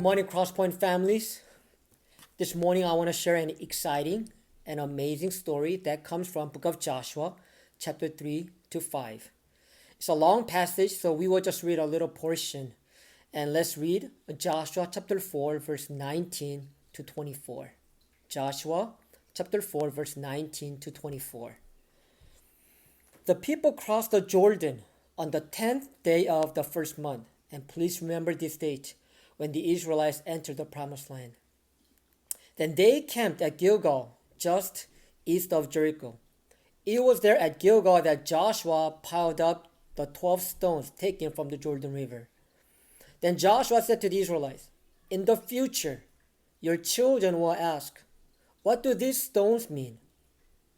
morning, CrossPoint families. This morning, I want to share an exciting and amazing story that comes from Book of Joshua, chapter 3 to 5. It's a long passage, so we will just read a little portion. And let's read Joshua chapter 4, verse 19 to 24. Joshua chapter 4, verse 19 to 24. The people crossed the Jordan on the 10th day of the first month. And please remember this date, when the Israelites entered the promised land. Then they camped at Gilgal, just east of Jericho. It was there at Gilgal that Joshua piled up the 12 stones taken from the Jordan River. Then Joshua said to the Israelites, "In the future, your children will ask, 'What do these stones mean?'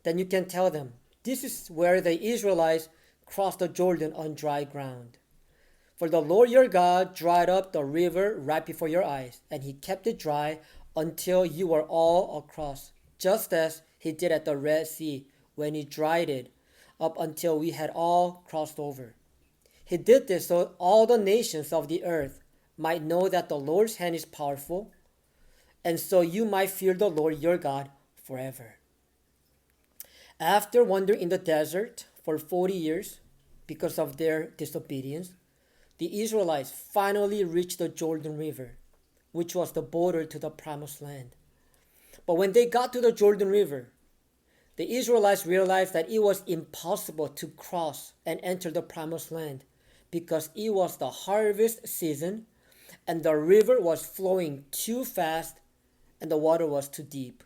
Then you can tell them, 'This is where the Israelites crossed the Jordan on dry ground.' For the Lord your God dried up the river right before your eyes, and he kept it dry until you were all across, just as he did at the Red Sea when he dried it up until we had all crossed over. He did this so all the nations of the earth might know that the Lord's hand is powerful, and so you might fear the Lord your God forever." After wandering in the desert for 40 years because of their disobedience, the Israelites finally reached the Jordan River, which was the border to the promised land. But when they got to the Jordan River, the Israelites realized that it was impossible to cross and enter the promised land because it was the harvest season and the river was flowing too fast and the water was too deep.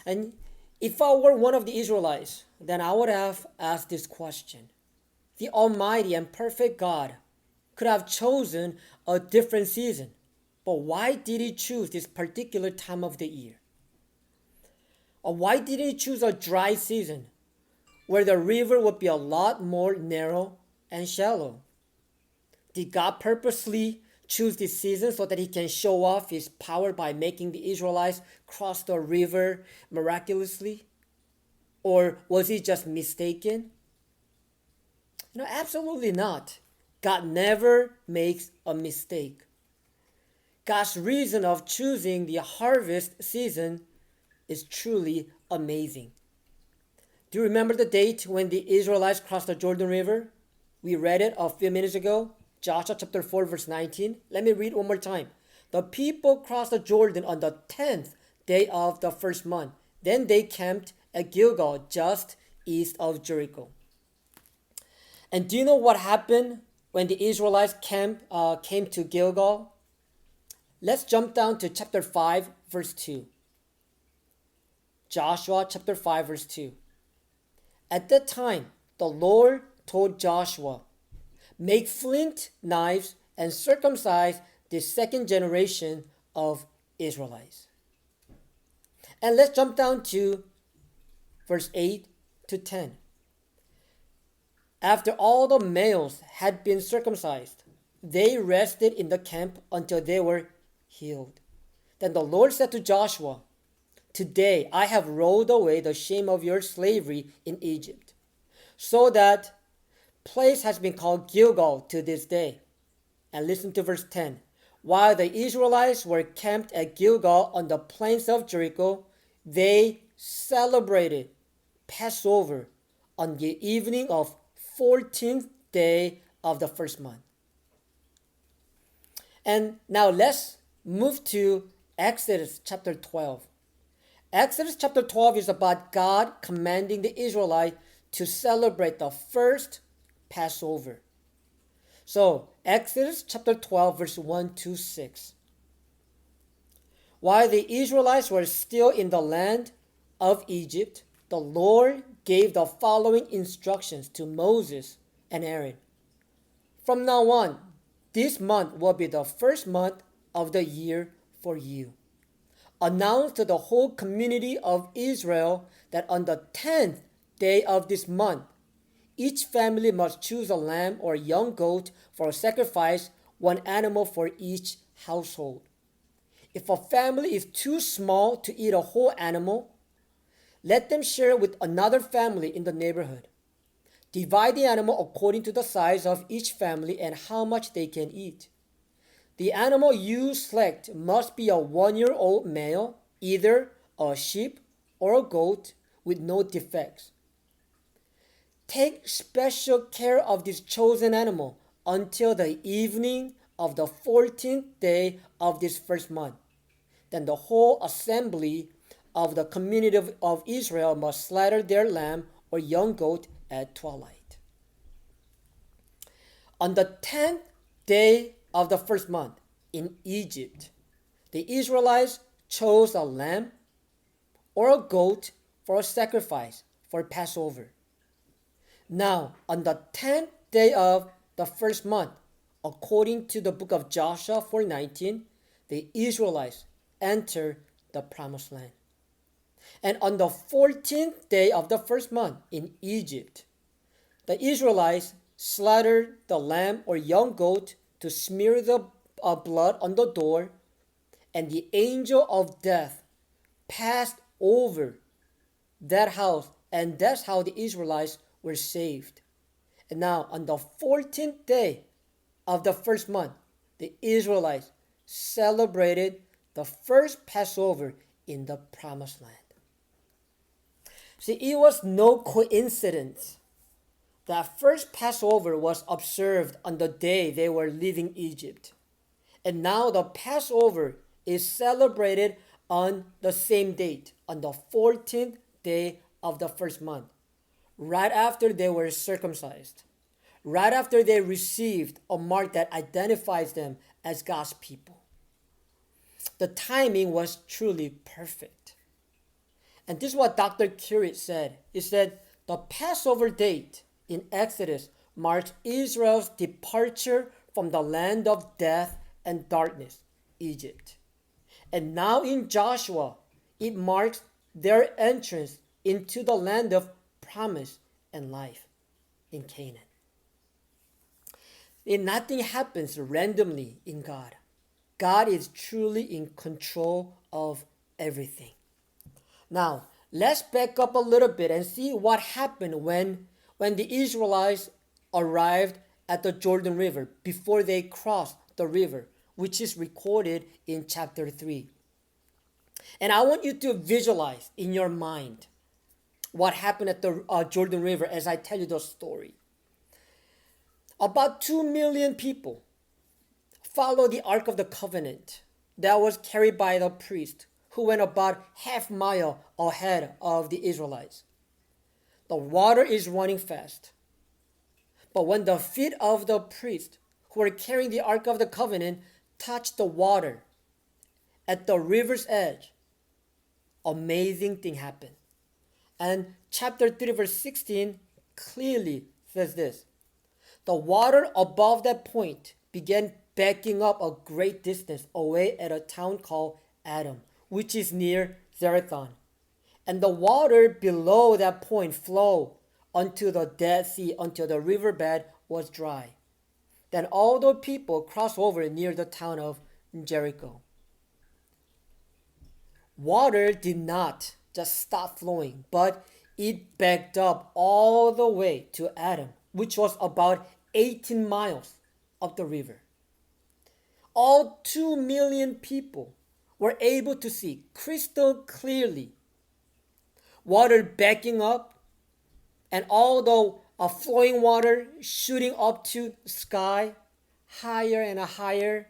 And if I were one of the Israelites, then I would have asked this question. The Almighty and perfect God could have chosen a different season, but why did he choose this particular time of the year? Or why didn't he choose a dry season where the river would be a lot more narrow and shallow? Did God purposely choose this season so that he can show off his power by making the Israelites cross the river miraculously? Or was he just mistaken? Absolutely not. God never makes a mistake. God's reason of choosing the harvest season is truly amazing. Do you remember the date when the Israelites crossed the Jordan River? We read it a few minutes ago, Joshua chapter 4, verse 19. Let me read one more time. The people crossed the Jordan on the 10th day of the first month. Then they camped at Gilgal, just east of Jericho. And do you know what happened when the Israelites came to Gilgal? Let's jump down to chapter 5, verse 2. Joshua chapter 5, verse 2. At that time, the Lord told Joshua, "Make flint knives and circumcise the second generation of Israelites." And let's jump down to verse 8 to 10. After all the males had been circumcised, they rested in the camp until they were healed. Then the Lord said to Joshua, "Today I have rolled away the shame of your slavery in Egypt." So that place has been called Gilgal to this day. And listen to verse 10. While the Israelites were camped at Gilgal on the plains of Jericho, they celebrated Passover on the evening of 14th day of the first month. And now let's move to Exodus chapter 12. Exodus chapter 12 is about God commanding the Israelites to celebrate the first Passover. So, Exodus chapter 12, verse 1 to 6. While the Israelites were still in the land of Egypt, the Lord gave the following instructions to Moses and Aaron. "From now on, this month will be the first month of the year for you. Announce to the whole community of Israel that on the 10th day of this month, each family must choose a lamb or a young goat for a sacrifice, one animal for each household. If a family is too small to eat a whole animal, let them share it with another family in the neighborhood. Divide the animal according to the size of each family and how much they can eat. The animal you select must be a 1-year-old male, either a sheep or a goat with no defects. Take special care of this chosen animal until the evening of the 14th day of this first month. Then the whole assembly of the community of Israel must slaughter their lamb or young goat at twilight. On the 10th day of the first month in Egypt, the Israelites chose a lamb or a goat for a sacrifice for Passover. Now, on the 10th day of the first month, according to the book of Joshua 4:19, the Israelites entered the promised land. And on the 14th day of the first month in Egypt, the Israelites slaughtered the lamb or young goat to smear the blood on the door, and the angel of death passed over that house, and that's how the Israelites were saved. And now, on the 14th day of the first month, the Israelites celebrated the first Passover in the promised land. See, it was no coincidence that first Passover was observed on the day they were leaving Egypt. And now the Passover is celebrated on the same date, on the 14th day of the first month, right after they were circumcised, right after they received a mark that identifies them as God's people. The timing was truly perfect. And this is what Dr. Currit said. He said, the Passover date in Exodus marks Israel's departure from the land of death and darkness, Egypt. And now in Joshua, it marks their entrance into the land of promise and life in Canaan. And nothing happens randomly in God. God is truly in control of everything. Now, let's back up a little bit and see what happened when the Israelites arrived at the Jordan River before they crossed the river, which is recorded in chapter 3. And I want you to visualize in your mind what happened at the Jordan River as I tell you the story. About 2 million people followed the Ark of the Covenant that was carried by the priest, who went about half mile ahead of the Israelites. The water is running fast. But when the feet of the priest who were carrying the Ark of the Covenant touched the water at the river's edge, amazing thing happened. And chapter 3 verse 16 clearly says this. The water above that point began backing up a great distance away at a town called Adam, which is near Zarethan. And the water below that point flowed unto the Dead Sea until the riverbed was dry. Then all the people crossed over near the town of Jericho. Water did not just stop flowing, but it backed up all the way to Adam, which was about 18 miles up the river. All 2 million people were able to see crystal clearly water backing up and all the flowing water shooting up to the sky higher and higher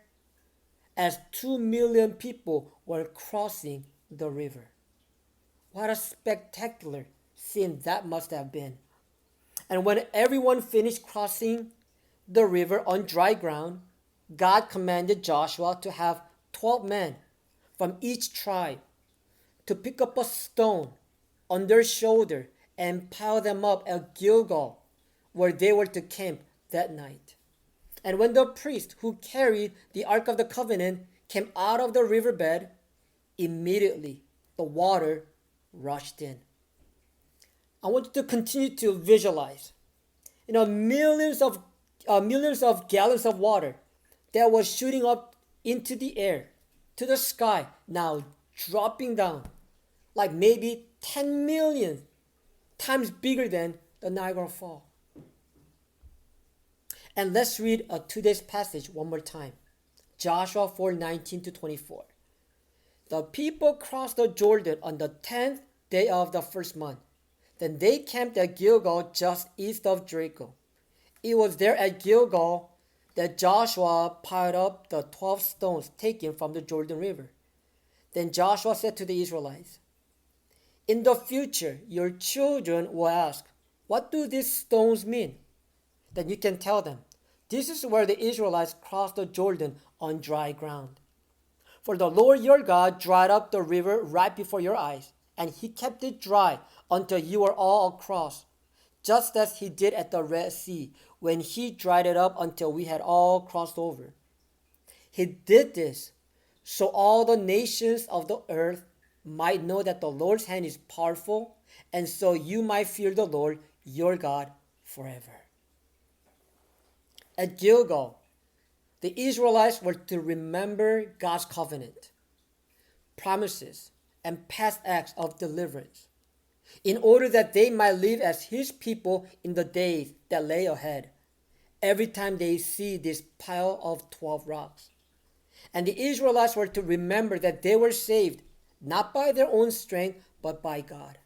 as 2 million people were crossing the river. What a spectacular scene that must have been. And when everyone finished crossing the river on dry ground, God commanded Joshua to have 12 men from each tribe to pick up a stone on their shoulder and pile them up at Gilgal, where they were to camp that night. And when the priest who carried the Ark of the Covenant came out of the riverbed, immediately the water rushed in. I want you to continue to visualize, millions of gallons of water that was shooting up into the air, to the sky, now dropping down, like maybe 10 million times bigger than the Niagara Falls. And let's read today's passage one more time. Joshua 4:19 to 24. The people crossed the Jordan on the 10th day of the first month. Then they camped at Gilgal just east of Jericho. It was there at Gilgal that Joshua piled up the 12 stones taken from the Jordan River. Then Joshua said to the Israelites, "In the future, your children will ask, 'What do these stones mean?' Then you can tell them, 'This is where the Israelites crossed the Jordan on dry ground.' For the Lord your God dried up the river right before your eyes, and he kept it dry until you were all across, just as he did at the Red Sea when he dried it up until we had all crossed over. He did this so all the nations of the earth might know that the Lord's hand is powerful, and so you might fear the Lord your God forever." At Gilgal, the Israelites were to remember God's covenant, promises, and past acts of deliverance, in order that they might live as his people in the days that lay ahead, every time they see this pile of 12 rocks. And the Israelites were to remember that they were saved not by their own strength, but by God.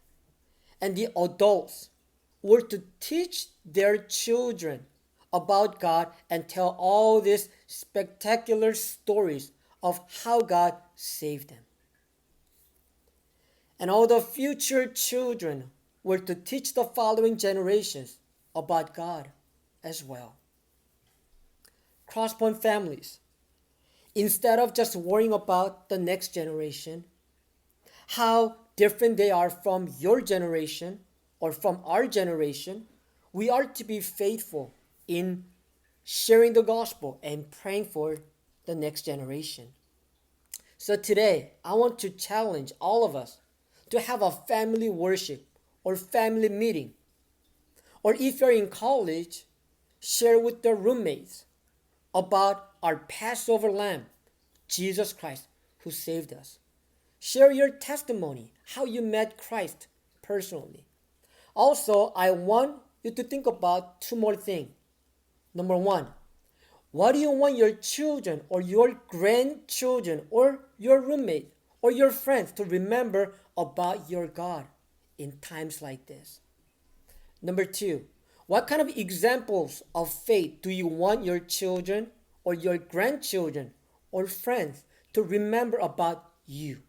And the adults were to teach their children about God and tell all these spectacular stories of how God saved them. And all the future children were to teach the following generations about God as well. CrossPoint families, instead of just worrying about the next generation, how different they are from your generation or from our generation, we are to be faithful in sharing the gospel and praying for the next generation. So today, I want to challenge all of us to have a family worship or family meeting. Or if you're in college, share with the roommates about our Passover lamb, Jesus Christ, who saved us. Share your testimony, how you met Christ personally. Also, I want you to think about two more things. Number one, what do you want your children or your grandchildren or your roommate or your friends to remember about your God in times like this? Number two, what kind of examples of faith do you want your children or your grandchildren or friends to remember about you?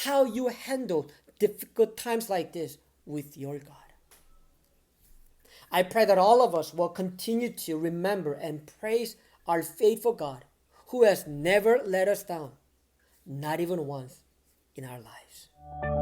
How you handle difficult times like this with your God. I pray that all of us will continue to remember and praise our faithful God who has never let us down, not even once in our lives.